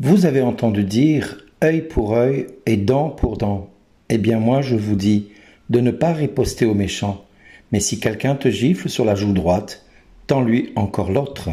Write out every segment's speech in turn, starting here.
Vous avez entendu dire œil pour œil et dent pour dent. Eh bien moi je vous dis de ne pas riposter aux méchants, mais si quelqu'un te gifle sur la joue droite, tends-lui encore l'autre.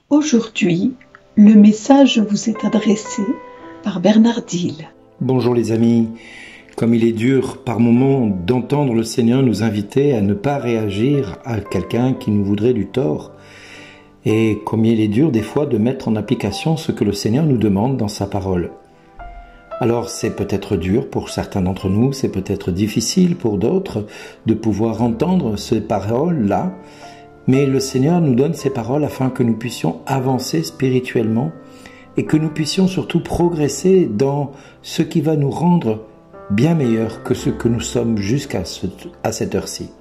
Aujourd'hui, le message vous est adressé par Bernard Dille. Bonjour les amis, comme il est dur par moments d'entendre le Seigneur nous inviter à ne pas réagir à quelqu'un qui nous voudrait du tort, et comme il est dur des fois de mettre en application ce que le Seigneur nous demande dans sa parole. Alors c'est peut-être dur pour certains d'entre nous, c'est peut-être difficile pour d'autres de pouvoir entendre ces paroles-là, mais le Seigneur nous donne ces paroles afin que nous puissions avancer spirituellement et que nous puissions surtout progresser dans ce qui va nous rendre bien meilleurs que ce que nous sommes jusqu'à cette heure-ci.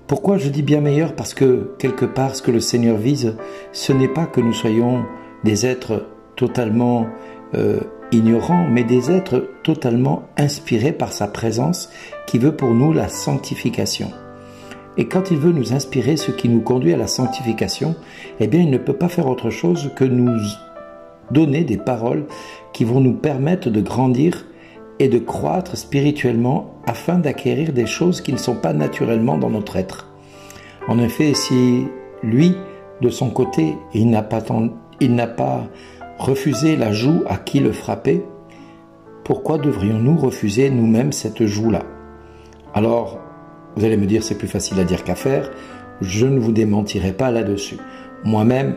Pourquoi je dis bien meilleurs? Parce que quelque part ce que le Seigneur vise, ce n'est pas que nous soyons des êtres totalement ignorants, mais des êtres totalement inspirés par sa présence qui veut pour nous la sanctification. Et quand il veut nous inspirer ce qui nous conduit à la sanctification, eh bien il ne peut pas faire autre chose que nous donner des paroles qui vont nous permettre de grandir et de croître spirituellement afin d'acquérir des choses qui ne sont pas naturellement dans notre être. En effet, si lui, de son côté, il n'a pas refusé la joue à qui le frappait, pourquoi devrions-nous refuser nous-mêmes cette joue-là? Alors, vous allez me dire, c'est plus facile à dire qu'à faire. Je ne vous démentirai pas là-dessus. Moi-même,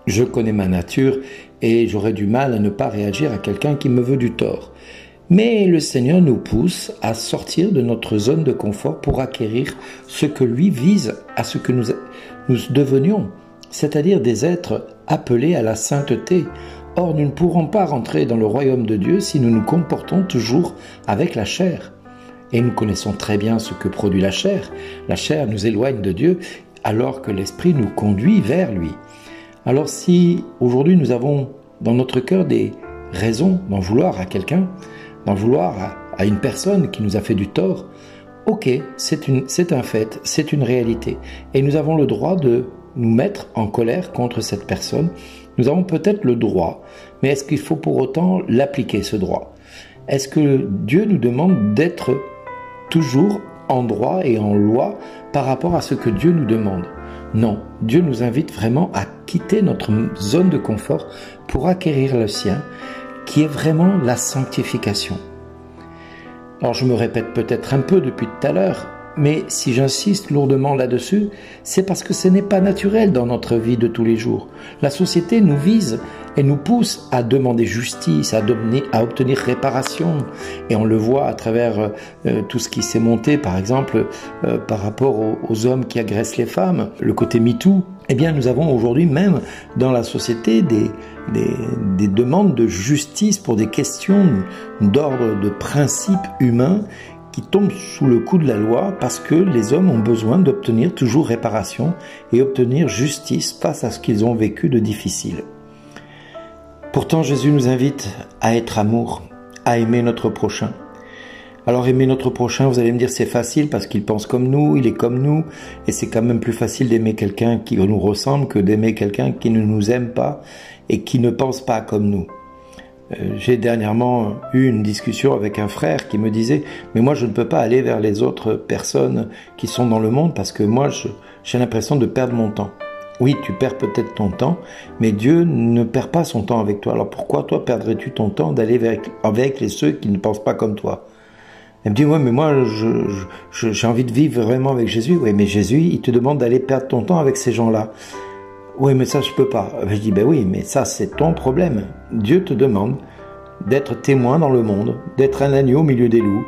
je connais ma nature et j'aurais du mal à ne pas réagir à quelqu'un qui me veut du tort. Mais le Seigneur nous pousse à sortir de notre zone de confort pour acquérir ce que lui vise à ce que nous devenions, c'est-à-dire des êtres appelés à la sainteté. Or, nous ne pourrons pas rentrer dans le royaume de Dieu si nous nous comportons toujours avec la chair. Et nous connaissons très bien ce que produit la chair. La chair nous éloigne de Dieu alors que l'Esprit nous conduit vers lui. Alors si aujourd'hui nous avons dans notre cœur des raisons d'en vouloir à quelqu'un, d'en vouloir à une personne qui nous a fait du tort, ok, c'est un fait, c'est une réalité. Et nous avons le droit de nous mettre en colère contre cette personne. Nous avons peut-être le droit, mais est-ce qu'il faut pour autant l'appliquer, ce droit? Est-ce que Dieu nous demande d'être toujours en droit et en loi par rapport à ce que Dieu nous demande? Non, Dieu nous invite vraiment à quitter notre zone de confort pour acquérir le sien, qui est vraiment la sanctification. Alors je me répète peut-être un peu depuis tout à l'heure, mais si j'insiste lourdement là-dessus, c'est parce que ce n'est pas naturel dans notre vie de tous les jours. La société nous vise et nous pousse à demander justice, à obtenir réparation. Et on le voit à travers tout ce qui s'est monté, par exemple, par rapport aux hommes qui agressent les femmes, le côté MeToo. Eh bien, nous avons aujourd'hui même dans la société des demandes de justice pour des questions d'ordre de principes humains qui tombent sous le coup de la loi parce que les hommes ont besoin d'obtenir toujours réparation et obtenir justice face à ce qu'ils ont vécu de difficile. Pourtant, Jésus nous invite à être amour, à aimer notre prochain. Alors aimer notre prochain, vous allez me dire c'est facile parce qu'il pense comme nous, il est comme nous, et c'est quand même plus facile d'aimer quelqu'un qui nous ressemble que d'aimer quelqu'un qui ne nous aime pas et qui ne pense pas comme nous. J'ai dernièrement eu une discussion avec un frère qui me disait « Mais moi je ne peux pas aller vers les autres personnes qui sont dans le monde parce que moi j'ai l'impression de perdre mon temps. » Oui, tu perds peut-être ton temps, mais Dieu ne perd pas son temps avec toi. Alors pourquoi toi perdrais-tu ton temps d'aller avec ceux qui ne pensent pas comme toi? Elle me dit « Ouais, mais moi j'ai envie de vivre vraiment avec Jésus. » Oui, mais Jésus, il te demande d'aller perdre ton temps avec ces gens-là. Oui, mais ça, je peux pas. Je dis, ben oui, mais ça, c'est ton problème. Dieu te demande d'être témoin dans le monde, d'être un agneau au milieu des loups.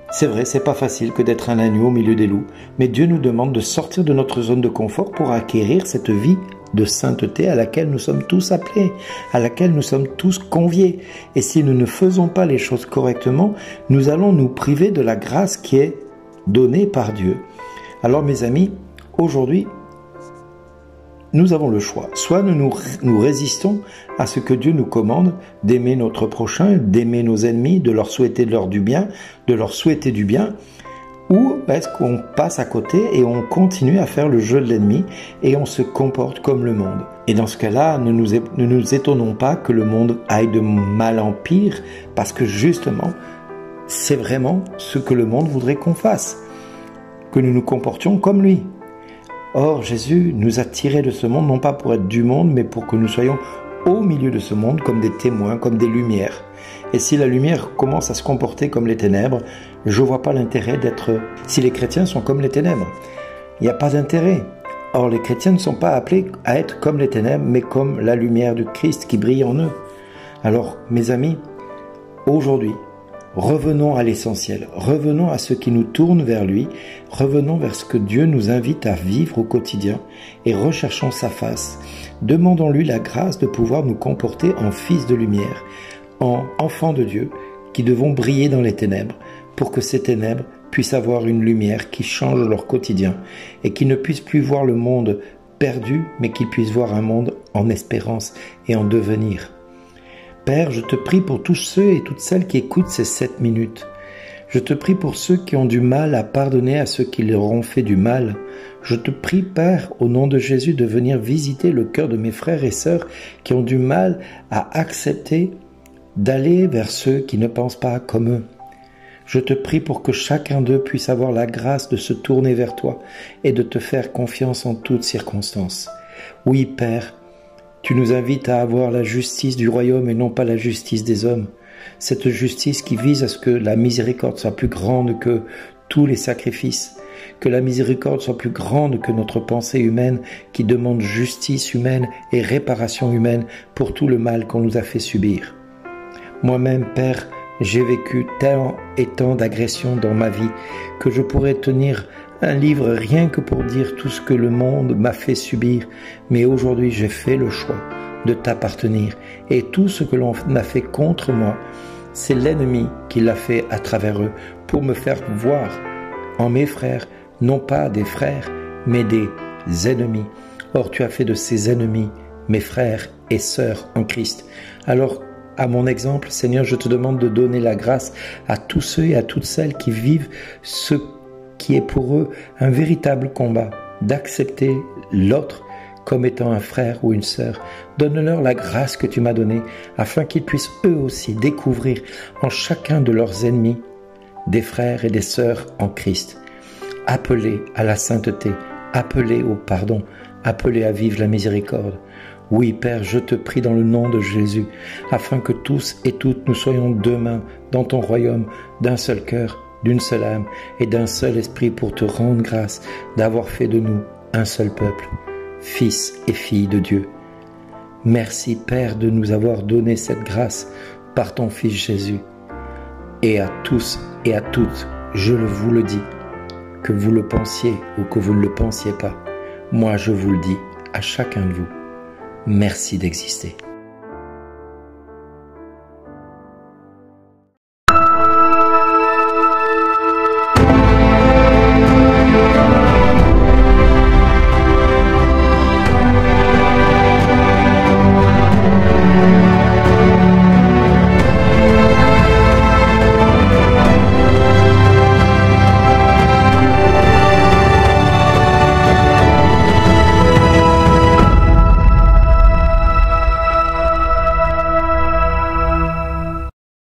C'est vrai, c'est pas facile que d'être un agneau au milieu des loups, mais Dieu nous demande de sortir de notre zone de confort pour acquérir cette vie de sainteté à laquelle nous sommes tous appelés, à laquelle nous sommes tous conviés. Et si nous ne faisons pas les choses correctement, nous allons nous priver de la grâce qui est donnée par Dieu. Alors mes amis, aujourd'hui, nous avons le choix. Soit nous résistons à ce que Dieu nous commande, d'aimer notre prochain, d'aimer nos ennemis, de leur souhaiter du bien, ou est-ce qu'on passe à côté et on continue à faire le jeu de l'ennemi et on se comporte comme le monde. Et dans ce cas-là, ne nous étonnons pas que le monde aille de mal en pire, parce que justement, c'est vraiment ce que le monde voudrait qu'on fasse, que nous nous comportions comme lui. Or, Jésus nous a tirés de ce monde, non pas pour être du monde, mais pour que nous soyons au milieu de ce monde comme des témoins, comme des lumières. Et si la lumière commence à se comporter comme les ténèbres, je ne vois pas l'intérêt d'être... Si les chrétiens sont comme les ténèbres, il n'y a pas d'intérêt. Or, les chrétiens ne sont pas appelés à être comme les ténèbres, mais comme la lumière du Christ qui brille en eux. Alors, mes amis, aujourd'hui, revenons à l'essentiel, revenons à ce qui nous tourne vers lui, revenons vers ce que Dieu nous invite à vivre au quotidien et recherchons sa face. Demandons-lui la grâce de pouvoir nous comporter en fils de lumière, en enfants de Dieu qui devons briller dans les ténèbres pour que ces ténèbres puissent avoir une lumière qui change leur quotidien et qu'ils ne puissent plus voir le monde perdu, mais qu'ils puissent voir un monde en espérance et en devenir. Père, je te prie pour tous ceux et toutes celles qui écoutent ces 7 minutes. Je te prie pour ceux qui ont du mal à pardonner à ceux qui leur ont fait du mal. Je te prie, Père, au nom de Jésus, de venir visiter le cœur de mes frères et sœurs qui ont du mal à accepter d'aller vers ceux qui ne pensent pas comme eux. Je te prie pour que chacun d'eux puisse avoir la grâce de se tourner vers toi et de te faire confiance en toutes circonstances. Oui, Père, tu nous invites à avoir la justice du royaume et non pas la justice des hommes. Cette justice qui vise à ce que la miséricorde soit plus grande que tous les sacrifices, que la miséricorde soit plus grande que notre pensée humaine qui demande justice humaine et réparation humaine pour tout le mal qu'on nous a fait subir. Moi-même, Père, j'ai vécu tant et tant d'agressions dans ma vie que je pourrais tenir un livre rien que pour dire tout ce que le monde m'a fait subir, mais aujourd'hui j'ai fait le choix de t'appartenir et tout ce que l'on a fait contre moi, c'est l'ennemi qui l'a fait à travers eux pour me faire voir en mes frères, non pas des frères, mais des ennemis. Or tu as fait de ces ennemis mes frères et sœurs en Christ. Alors, à mon exemple, Seigneur, je te demande de donner la grâce à tous ceux et à toutes celles qui vivent ce qui est pour eux un véritable combat, d'accepter l'autre comme étant un frère ou une sœur. Donne-leur la grâce que tu m'as donnée, afin qu'ils puissent eux aussi découvrir en chacun de leurs ennemis des frères et des sœurs en Christ. Appelés à la sainteté, appelés au pardon, appelés à vivre la miséricorde. Oui, Père, je te prie dans le nom de Jésus, afin que tous et toutes nous soyons demain dans ton royaume, d'un seul cœur, d'une seule âme et d'un seul esprit pour te rendre grâce d'avoir fait de nous un seul peuple, fils et filles de Dieu. Merci, Père, de nous avoir donné cette grâce par ton Fils Jésus. Et à tous et à toutes, je vous le dis, que vous le pensiez ou que vous ne le pensiez pas, moi je vous le dis à chacun de vous. Merci d'exister.